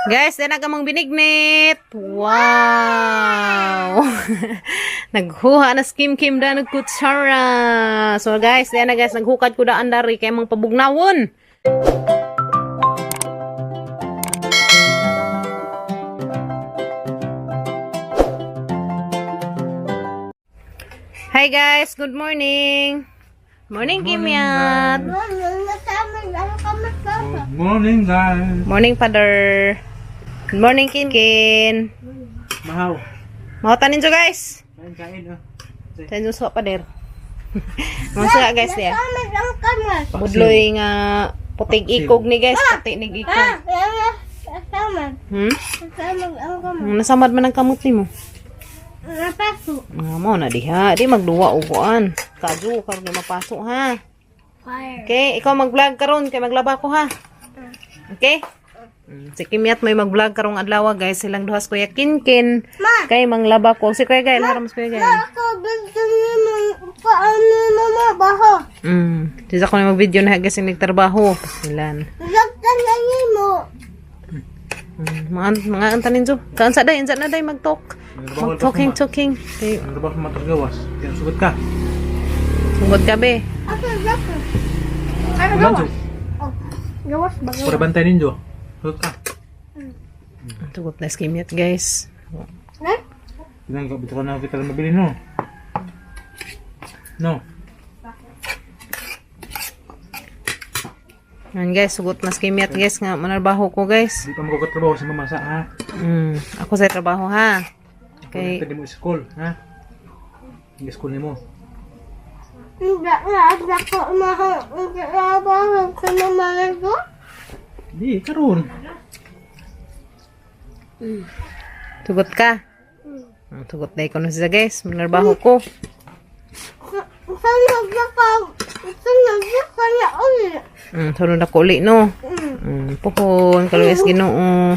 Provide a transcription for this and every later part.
Guys, na nagamang binignit. Wow! Naghuha na skim-kim da nagkutsara. So guys, na guys, naghukad ko daan dari kay mga pabugnawon. Hi guys, good morning. Morning, Kimyat. Good morning, guys. Morning, Father. Good morning, Kinkin. Mahaw. Mahotanin nyo, guys. Kain, oh. Sa nyo sa Pader. Masaya, guys, niya. Budloy nga puting ikog ni, guys. Puting nig ikog. Nasamad man ang kamot ni mo. Nga mo na diha. Di magduwa uguan. Kaju, karong di mapasok, ha? Okay, ikaw mag-vlog karon kay maglaba ko, ha? Okay? Si Kimyat may mag-vlog karong adlaw, guys. Silang duhas Kuya Kinkin. Kay manglaba ko. Si Kuya Gail, haramos Kuya Gail. Sisa ko na mag-video na guys yung nagtrabaho. Pasilan. Mga antanin jo. Kaansa day, insa na day mag-talk. Talking. Okay. Ang trabaho sa matagawas. Kaya sugat ka. Sungod ka, be. Gawas ba? Para bantay ninyo. Sugat ka. Tugot na Kimyat, guys. Bilang ka, bito ka na kita mabili, no? No. Yan guys, sugot na Kimyat, guys. Nga manarbaho ko, guys. Di pa magkatrabaho sa mamasa, ha? Ako sa trabaho, ha? Okay. Pwede mo school, ha? Yung school ni mo. Di, karoon. Tugot ka? Tugot na ikaw na siya, guys. Manarbaho ko. Sunod ako uli, no? Puhon, kaluwes ginoo.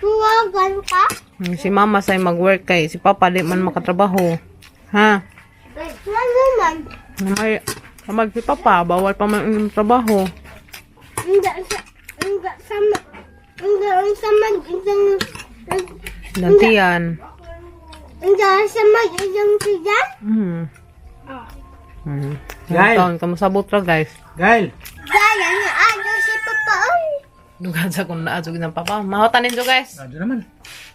Tuwagan ka? Si mama sa'y mag-work kay si papa di man makatrabaho. Ha? Ano man? Kamag si papa, bawal pa man ang trabaho. Hindi sama isang Lantian. sama isang sigan? Gail. Taon ka masabot ra, guys. Gail. Gaya nga ano si Papa oy. Dugan sa kung naadjog ng papa. Mahotanin nyo, guys. Radyo naman.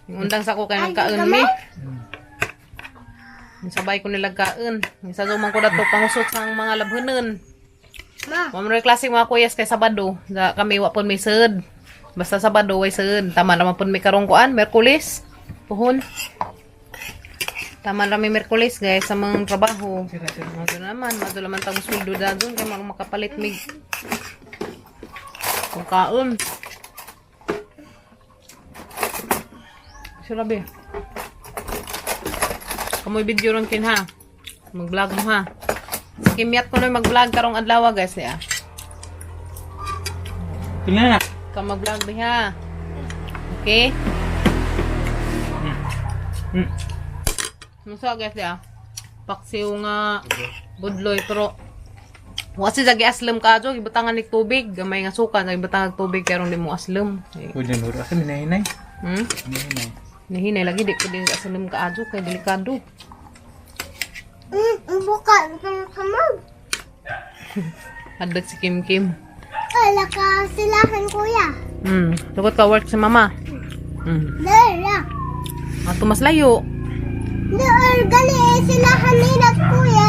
Yung undang sa ko kay nagkaon mi. Yung sabay ko nilang kaon. Yung sa zuman ko dato pangusot sa mga labhanon. Ma. Mamroy klaseng mga kuyas kay Sabado. Da kami wa pon may sud. Basta Sabado way sud. Tama naman pon may karong kuan, Merkulis. Puhon. Tama naman may Merkulis, guys, sa mga trabaho. Mado naman tagos sweldo da doon kay makapalit mig. Kung kaon. Sirabi. Kamoy video ron kin, ha. Mag-vlog mo, ha. Si Kimyat ko na mag-vlog karong adlaw, guys, ya. Tingnan na. Ka mag-vlog di, ha. Okay? Musa, guys, ya. Paksiw nga budloy, pero kasi sa gi-aslam ka, jo, ibatangan ni tubig. Gamay nga suka, sa ibatangan tubig, kaya rin di mo aslam. Pwede mo rin. Asa minahinay? Minahinay. Nahinay lagi, di ko din aslam ka, jo, kaya delikado. Bukan ka mag. Hadag si Kim Kim. Ala ka silahan kuya. Sagot ka work si mama. Dara. Ato mas layo. Daar gali silahan nila kuya.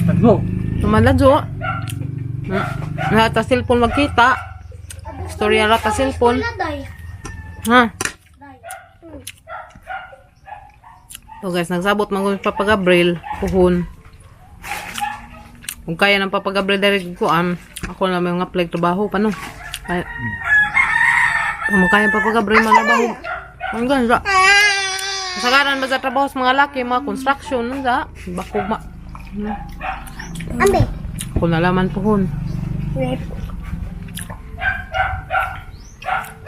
Taglo. Tumaladyo. Nata cellphone magkita. Storya rata cellphone. Day. Ha? So guys, nagsabot mga Papa Gabriel. Puhon. Kung kaya ng Papa Gabriel direct ko, ako na may mga apply trabaho. Paano? Kaya. Kung kaya ng Papa Gabriel malabaho. Ang ganda. Kasagaran ba sa trabaho sa mga laki, mga construction, sa bakog ma. Ambe. Ako nalaman puhon.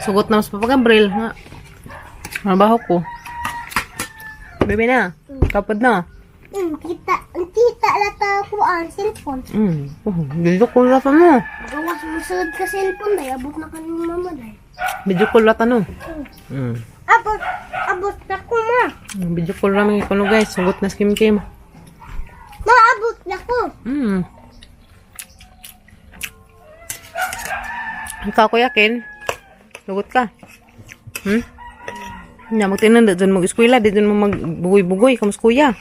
Sugot na mas Papa Gabriel. Nga. Malabaho ko. Bebe na. Kapad na. Kita kita lata ko ang cellphone. Video call lata no. Gawas mo sud ka cellphone dai abot na kanimo mama dai. Video call lata no. Abot na ko ma. Video call rami kuno guys. Sugot na skim kim. Maabot na ko. Ikaw ko yakin. Sugot ka. Nya magtinan dyan mag-eskwela. Di dyan mo magbugoy-bugoy. Kamus kuya.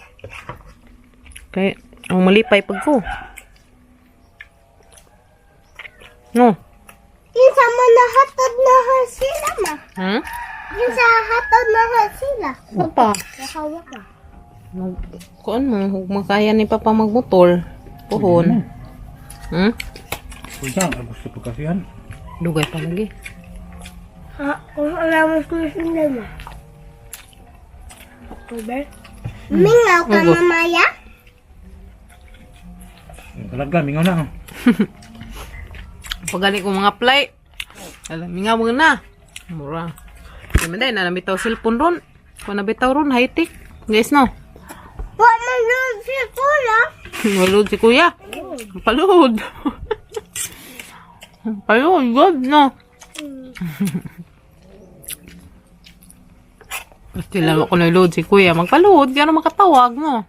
Kaya ang malipay pag ko. No. Yung sa manahatod na sila ma. Yung sa hatod na sila. Apa? Nakawa ka. Kuan mo, makaya ni Papa magmotor. Puhon. Kuya, gusto ko kasi yan. Dugay pa lagi. Ha, kung alam mo kung sila ma. October? Mingaw ka August. mamaya? Talaga, mingaw na. Pagani ko mga play. Alam, nga mo na. Mura. Di man na nabitaw cellphone ron. Kung nabitaw ron, high-tech. Guys, no? Wa man yun si Kuya. Malud si kuya. Palud. Palud, good, no? Basta lang ako nalud si kuya. Magpalud, gano'n makatawag, no?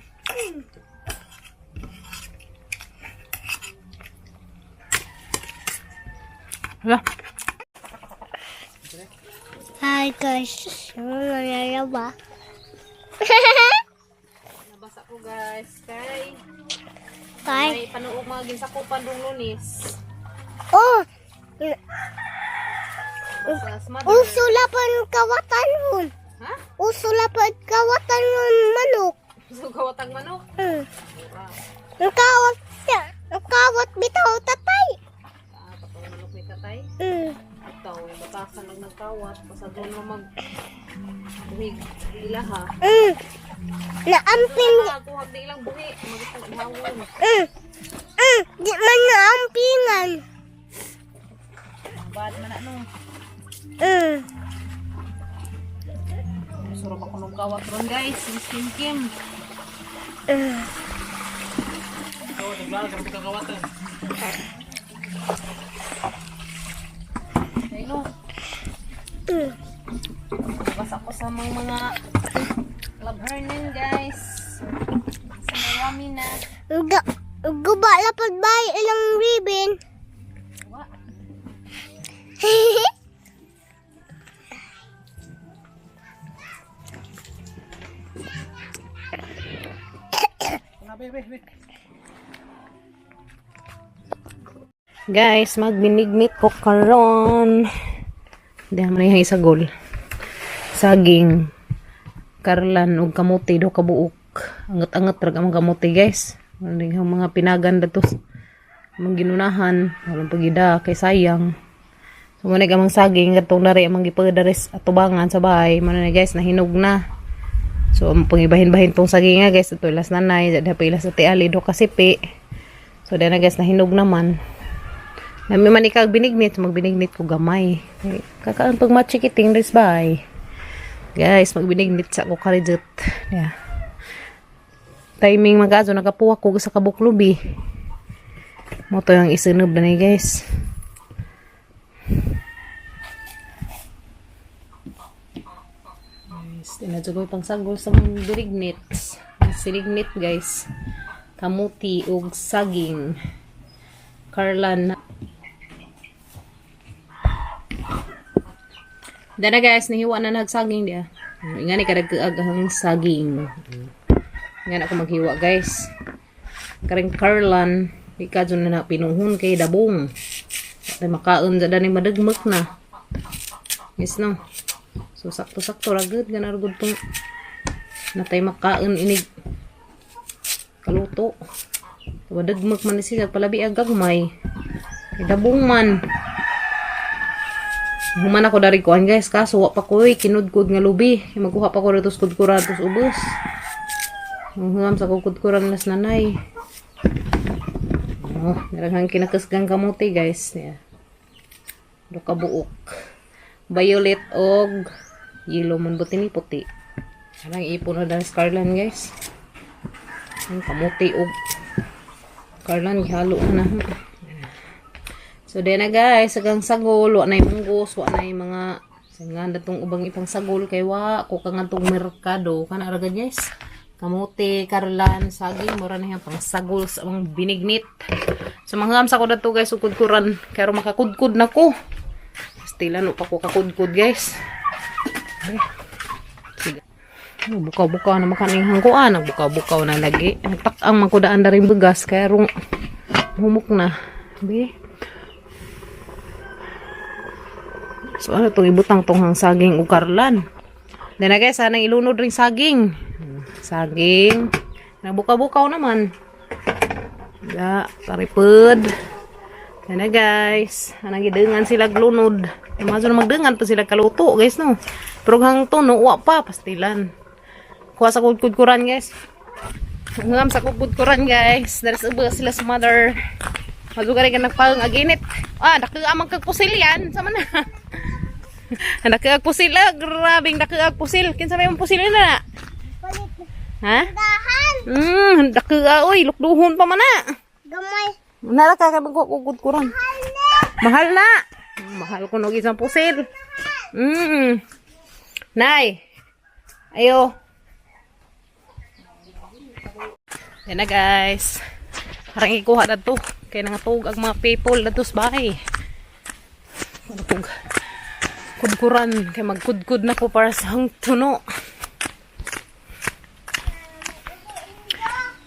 Hala. Hi guys. Ano nangyayari ba? Nabasa ko, guys. Kay Kay? panuog mga ginsakupan dong lunis. Oh! Sa smother. Usula pa ng kawatan nun. Ha? Usula pa ng kawatan nun manok. So, gawatang manok. Ang kawat siya. Ang kawat bitaw tatay. Kapag manok may katay. Mm. Ito, batasan lang nagkawat. Basta doon mo buhig nila ha. Naampin. Kuhag na ilang buhi. Magitang ihawon. Di man naampingan. Bad man na no. Surap ako ng kawat ron guys. Miss Kim Kim. Oo, naglalag kami kakawatan. Ay no. Basa ko sa mga club earning guys. Sa marami na. Guba lapad ba ilang ribbon? Wa. Guys, magbinigmit ko karon. Diyan man yung isagol. Saging, karlan ug kamote do kabuok. Angat-angat ra ang kamote, guys. Ano yung mga pinaganda to. Mga ginunahan, walang pagida kay sayang. So mo gamang saging katong dari amang gipadares atubangan sa bahay. Mano na guys, nahinog na. So ang pangibahin-bahin tong saging nga guys, ito ilas nanay, dada pa ilas sa tiali do kasipi. So dana guys, nahinog naman. Nami man ikag binignit, magbinignit ko gamay. Kakaan pag machikiting res bay. Guys, magbinignit sa ko karidjut. Yeah. Timing magazo nagapuwa ko sa kabuklubi. Mo to yung isunod na ni guys. Guys, tinajugoy pang sagol sa mga binignit. Silignit guys. Kamuti ug saging. Karlan. Dana guys, nahiwa na nagsaging dia. Nga ni kadagagahang saging. Nga na ako maghiwa guys. Karing karlan, ikadyo na pinuhon kay dabong. At makaon sa dani madagmak na. Yes no. So sakto-sakto ragud ganar gud tong natay makaon inig kaluto. Madagmak man siya palabi agagmay. Kay dabong man. Human ako dari kuan guys, kaso wa pa ko kinudkod nga lubi. Magkuha pa ko rito sa kudkuran tos ubos. Huwam sa kudkuran las nanay. Oh, naraghang kinakasgang kamuti guys. Yeah. Do kabuok. Violet og yellow man buti ni puti. Parang ipon na dahil scarlan guys. Ang kamuti og karlan gihalo na. So then na guys, sagang sagol, wa na munggos, wa na mga singan datong ubang ipang sagol kay wa ko kang atong merkado kana ra guys. Kamuti, karlan, saging, mura na yan pang sagol sa mga binignit. So mangham sa ko dato guys, ukod-kuran kaya makakudkud na ko. Stila no pa ko kakudkud guys. Sige. Bukaw-bukaw na makaning hangkuan, nagbukaw-bukaw na lagi. Nagtak-ang magkudaan na rin bugas kaya rung humuk na. Be. So ano itong ibutang tong hang saging o karlan. Then na guys, anang ilunod rin saging. Saging. Nagbukaw-bukaw naman. Da, paripod. Then na guys, anang gidengan sila glunod. Maso na magdengan pa sila kaluto guys no. Pero hang to no, wa pa pastilan. Kuha sa kudkuran guys. Ngam sa kudkuran guys. There's a sila sa mother. Magugari ka nagpang aginit. Ah, nakaamang kagpusil yan. Sama na. Nakaagpusil. Grabing nakaagpusil. Kinsa may pusil na. Ha? Dahan. Oy, lukduhon pa man na. Gamay. Nara ka kudkuran. Mahal na. Mahal ko nog isang pusil. Nay. Ayo. Yan na guys. Parang ikuha na to. Kaya nangatug ang mga people na to sa bahay. Nangatug. Kudkuran. Kaya magkudkud na ko para sa hang tuno.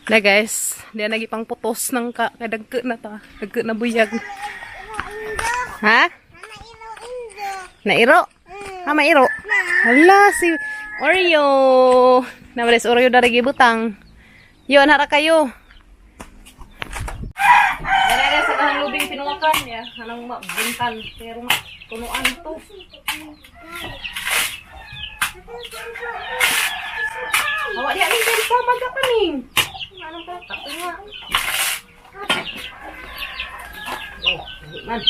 Na guys. Diyan nagipang putos ng kadagke na ta. Dagke na buyag. Ha? Nairo? Ha, mairo? Hala, si Oreo. Namalis Oreo dari gibutang. Yun, hara kayo. Dalaga sa kahang lubing pinuwakan ya. Anong mabuntan. Pero tunuan to. Awak dia ni jadi sama ka paning. Anong ka? Tapi nga. Oh, man.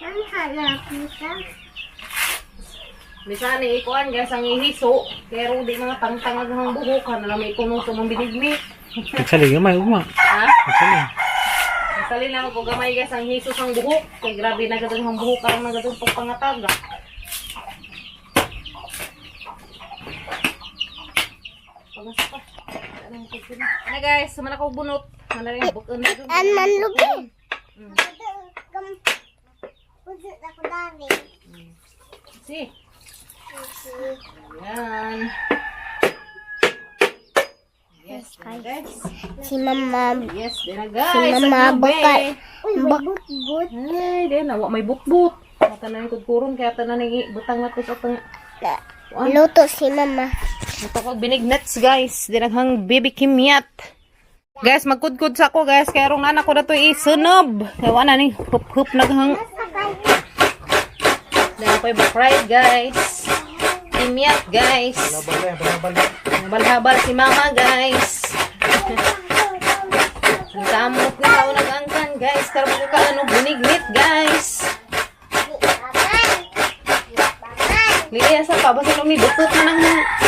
Ang halap nito. Bisa ni ikuan guys ang ihiso. Pero di mga tangtang ang buhok. Ano lang may puno sa mong binigmi. Nagsaling gamay, uma. Ha? Nagsaling. Nagsaling lang ako gamay guys ang hiso sang buhok. Kay grabe na gadon ang buhok. Karang na gadon pag pangataga. Pagas pa. Ano guys, sumana ko bunot. Mana rin bukon na doon. An manlubi. Pudot ako dami. Si. Yan. Yes, guys. Si mama. Yes, din na guys. Si mama Ang bakal. gabi. Bakbut. Ay, din na. May bukbuk. Mata na yung kudkurong. Kaya ata na nang butang na ito sa itong... Luto si mama. Ito ko binignets guys. Dinaghang baby kimyat. Guys, magkudkud sa ako guys. Kaya rong nana ko na ito isunob. Kaya wala ni hup-hup naghang. Dahil ko yung bakride guys. Kimyat guys. Nabal-habal si mama guys. Ang kamot ni tao nag-angkan guys. Karapos ko ka ano binignit guys. Liya sa pa. Basta nung nidukot na nang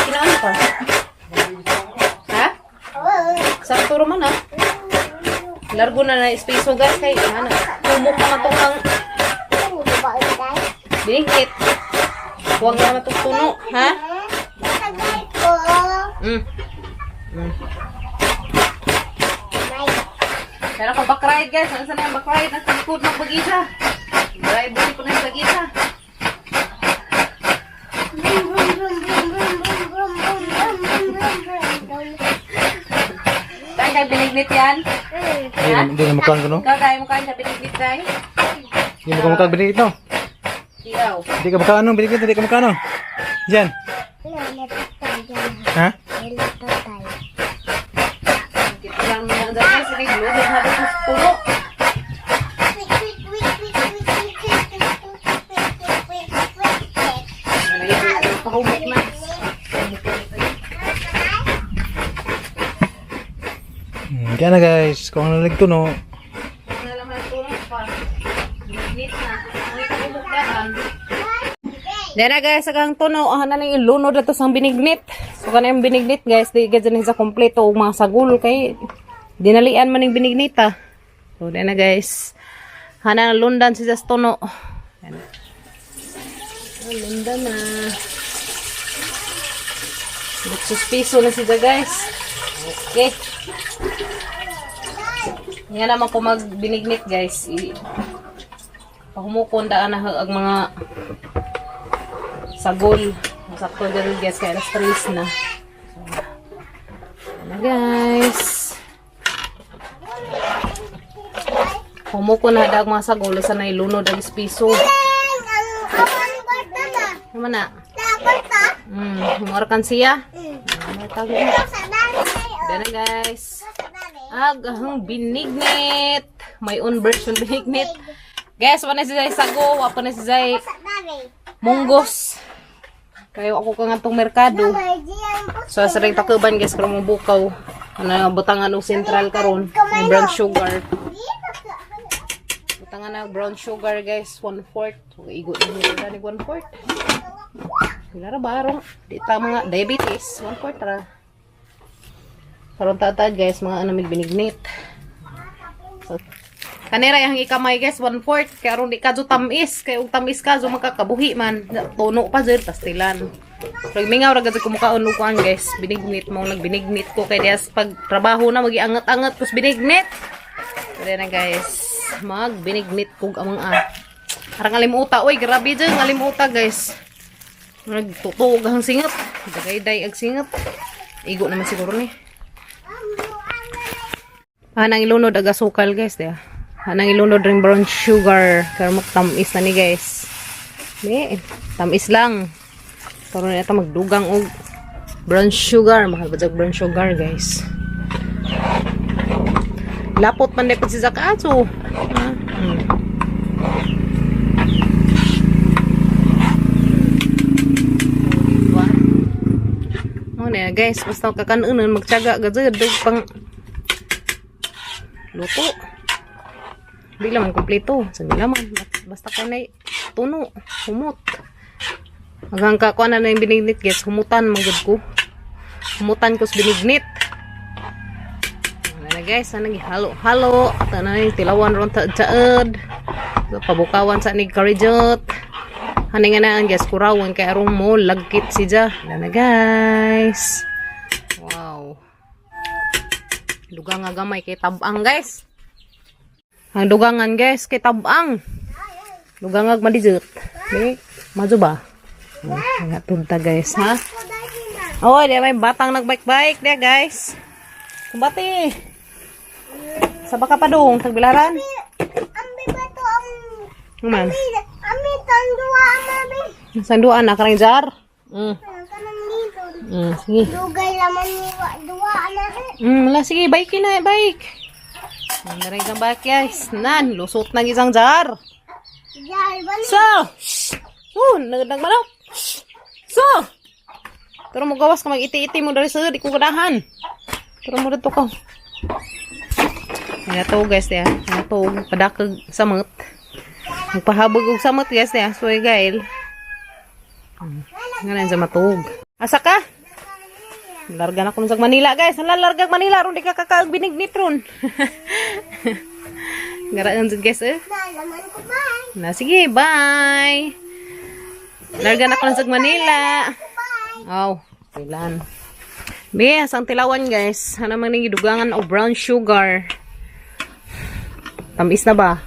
kinaan pa. Ha? Sakto man ha. Largo na na space mo guys. Kaya ano. Humok na matong ang binigit. Huwag na matutuno. Ha? Tagay ko. Pero kung bakride guys. Ano saan yung bakride? Nasa likod ng bagisa. Drive buli po na yung bagisa. Saan kayo binignit yan? Hindi na makuhaan ko, no? Ikaw tayo mukhaan sa binignit tayo? Hindi mo ka makuhaan binigit, no? Ikaw. Hindi ka makuhaan, no? Binigit, hindi ka makuhaan, no? Diyan. Ha? Kita lang mga guys. Siniglo. Habang sa puno. Pahumok na. Kaya na guys, kung ano nalagto, no? Wala lang ang tulong pa. Binignit na. Ang ikahumok na. Diyan na guys, agang tuno. Na nang ilunod na to sang binignit. So, So kanang binignit guys, di gadyan sa kompleto og mga sagol kay dinalian man ning binignita. So na guys. Hana lundan si Jastono. Lundan na. Nagsuspiso na siya guys. Okay. Yan naman ko magbinignit guys. Pahumukon daan na ang mga sagol. Masakto dyan guys kaya alas 3 na. So, guys. Pahumukon na daag mga sagol. Isa na ilunod ang piso. Naman na. Humarakan siya. Dana guys. Agang binignit. May own version binignit. Guys, wala si Zay sago. Wapa na si Zay munggos. Kaya ako ka nga itong merkado. So, sarang takuban guys. Kaya mong bukaw. Ano, butangan o central karon. May brown sugar. Butangan na brown sugar guys. 1/4. Igo na ni 1/4. Kailara barong. Di ta mga diabetes. 1/4 ra. Karon tatad guys. Mga anamig binignit. So, kanira yung ikamay guys. 1/4. Kaya aron di ka tamis. Kaya ug tamis ka makakabuhi man. Tuno pa dyan. Pastilan. So, mingaw ra gad ko mukaon lukuan guys. Binignit mo. Nagbinignit ko. Kaya dias pag trabaho na mag-iangat-angat kus binignit. Kaya na guys. Magbinignit kog amang Arang alimuta. Uy, grabe dyan. Alimuta guys. Nagtutog ang singat. Dagay-day ag singat. Igo naman siguro ni. Hanang ilunod ag asukal guys. Hanang ilunod ring brown sugar. Kaya magtamis na ni guys. Tamis lang. Karoon na ito magdugang og brown sugar. Mahal ba brown sugar guys. Lapot man depot si Zakaso. Na guys, basta kakanunan magtiyaga gazad pang luto. Di laman kompleto, sa laman basta kanay tuno, humot. Hanggang kakuan na yung binignit guys, humutan manggod ko. Humutan ko sa binignit. Ano na guys, sana halo-halo. Ito na yung tilawan ron taad. So, pabukawan sa ni karijot. Haningan na guys, kurawan kay arong mo lagkit si Ja. Yan na guys. Wow. Dugang nga gamay kay tabang guys. Ang dugangan guys kay tabang. Dugang nga madijot. Di, mazo ba? Nga tunta guys ha. Oh, di may batang nagbike-bike dia guys. Kumbati. Sa baka pa dong tagbilaran. Ambi ba to ang Man. Ami tandua amabi. Sanduan na karang jar. Kanang dito. Sige. Dugay laman ni dua anahe. Wala sige, bike na, bike. Nandaray kang bike guys. Nan, lusot na isang jar. Jar bali. So, nagmanok. So, pero mo gawas ka mag-iti-iti mo dari sa di ko kadahan. Pero mo dito ka. Yan to guys, ya. Yan to padakag samot. Nagpahabog og samot guys, ya. Soy gail. Ngayon sa matug. Asa ka? Larga na ko sa Manila guys. Larga Manila ron di ka kakaag binignit ron. Garaan jud guys eh. Laman ko bye. Na sige, bye. Larga na ko sa Manila. Oh, kailan. Bias ang tilawan guys. Ano man ning gidugangan og brown sugar. Tamis na ba?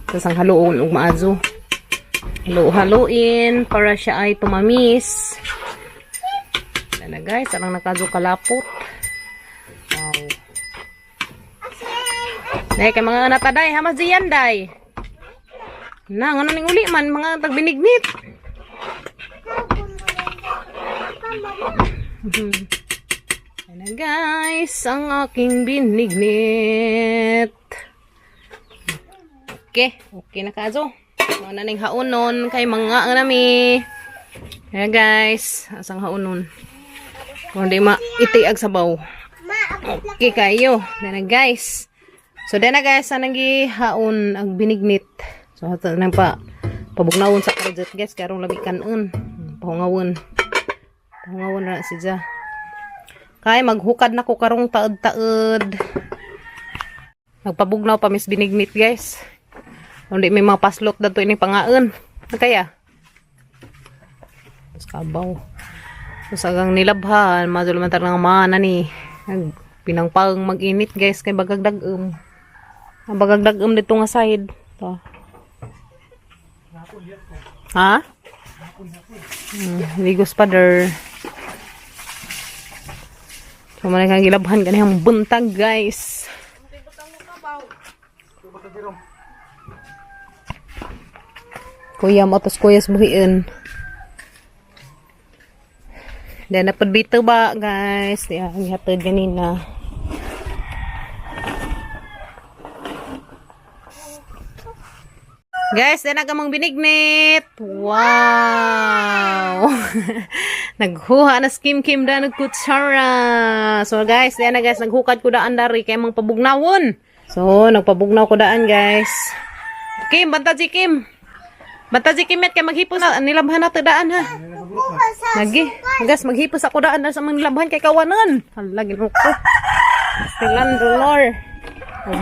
Tapos ang haluon og maazo. Halo-haluin para siya ay tumamis. Yan na guys, anong nakazo kalapot. Wow. Dahil kay mga nataday, hamas diyan day. Na, ano ning uli man, mga tagbinignit. Yan na guys, ang aking binignit. Okay na kazo. Mga naning haunon kay mga nami. Kaya guys, asang haunon. Kung di itiag sabaw. Okay kayo. Dana guys. So dana guys, anang gihaon ang binignit. So hato nang pabugnawon sa karajot guys, karong labi kanon. Pahungawon. Pahungawon ra si Ja. Kay maghukad na ko karong taod-taod. Magpabugnaw pa mis binignit guys. Hindi may mga paslot dato ini pangaon. Kaya. Mas kabaw. Sagang nilabhan, madul man tarang mana ni. Pinangpang mag-init guys kay bagagdagom. Ang bagagdagom dito nga side. To. Ha? Ligos pa der. So man kang gilabhan kanang buntag guys. Kuya mo tapos kuyas buhiin. Dan dapat bito ba guys? Yan, hatod ganina. Guys, dan nagamang binignit. Wow! Naghuha na skim-kim da nagkutsara. So guys, dan na guys, naghukad ko daan dari kay mga pabugnawon. So, nagpabugnaw ko daan guys. Kim, bantad si Kim. Bantad si Kim, kay maghipos na nilabhan na daan ha. Lagi, guys, maghipos ako daan na sa mga nilabhan kay kawanan. Lagi mo ko. Stilan dollar.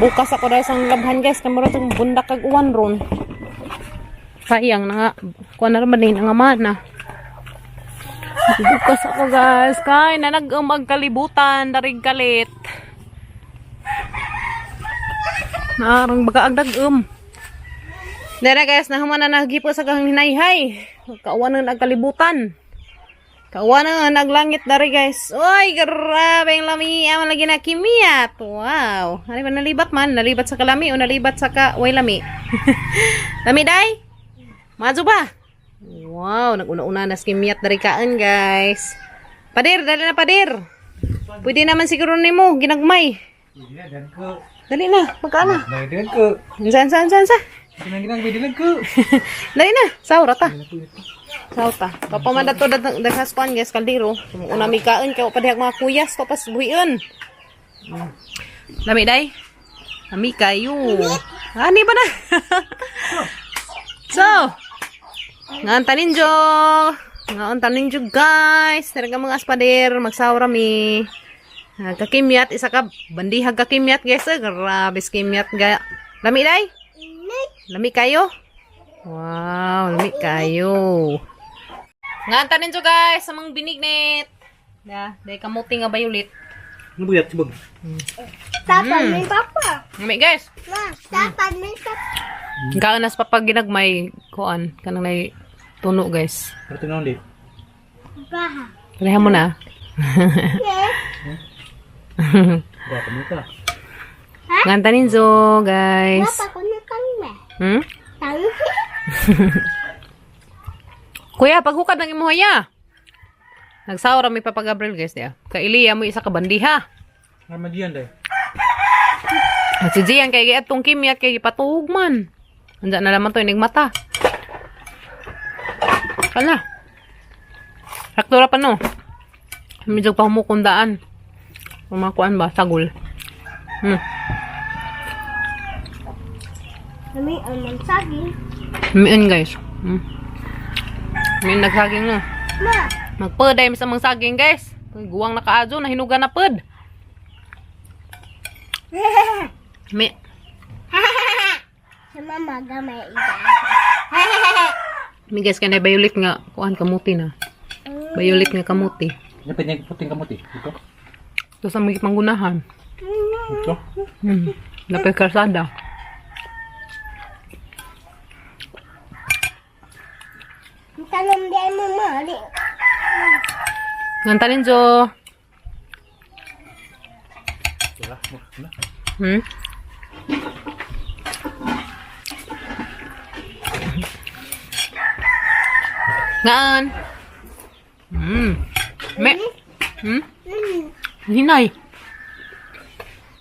Bukas ako dahil sa nilabhan guys, kamara itong bundak kag uwan ron. Sayang na nga, kuha na naman din ang amana. Bukas ako guys, kay na nag-magkalibutan, darig kalit. Narang baga agdag Dara guys, nahuman na naghipo sa kang hinayhay. Kauwanan ang kalibutan. Kauwanan ang naglangit dari guys. Oy, grabe ang lami. Aman lagi na kimiyat. Wow. Ano ba nalibat man? Nalibat sa kalami o nalibat sa way lami? Lami day? Mazo ba? Wow, naguna-una na kimiyat dari kaan guys. Padir, dali na padir. Pwede naman siguro nimo ginagmay. Dali na, magkana. Dali ko. San. Ginang bidilag ko. Dali na, saura ta. Sauta. Papamanda to daghaspan guys kaldero. Una mi kaon kay padihag mga kuyas tapos buhion. Lami day. Lami kayo. Ani ba na? So, ngaon tanin jo guys. Talaga mga aspader magsaura mi. Kakimyat isa ka bandihag kakimyat guys. Grabe kimyat ga. Lami day. Lami kayo? Wow, lami kayo. Nganta ninyo guys, sa mga binignit. Dahil kamuti nga bayulit. Ano buyat sibog? Tapan ni Papa. Lami guys. Ma, tapan ni Papa. Kaanas pa pag ginagmay kuan kanang nay tuno guys. Pero tinawon di. Baha. Kalihan mo na. Yes. Baka mo ka. Nganta ninyo guys. Papa ko na kami. Tangi. Kuya, paghukad ng imuhaya. Nagsawra mi Papa Gabriel guys dia. Kailiya mo isa ka bandiha. Armadian day. At si Jian kay atong kimyat kay patugman. Anda na naman to inig mata. Kana. Saktura pa no. Medyo pa humukundaan. Kumakuan ba sagol. Kami ang saging. Miin guys. Miin nagsaging no. Ma. Magpöday sa mga saging guys. Guwang nakaadyo na hinuga na pöd. Mi. Sa mama gamay ida. Mi guys kanay violet nga kuan kamuti na. Violet nga kamuti. Dapat niya puting kamuti. Ito. Ito sa mga panggunahan. Ito. Lapay karsada. Tanong din mo mali. Ngantanin Jo. Ngaan. Me. Hinay.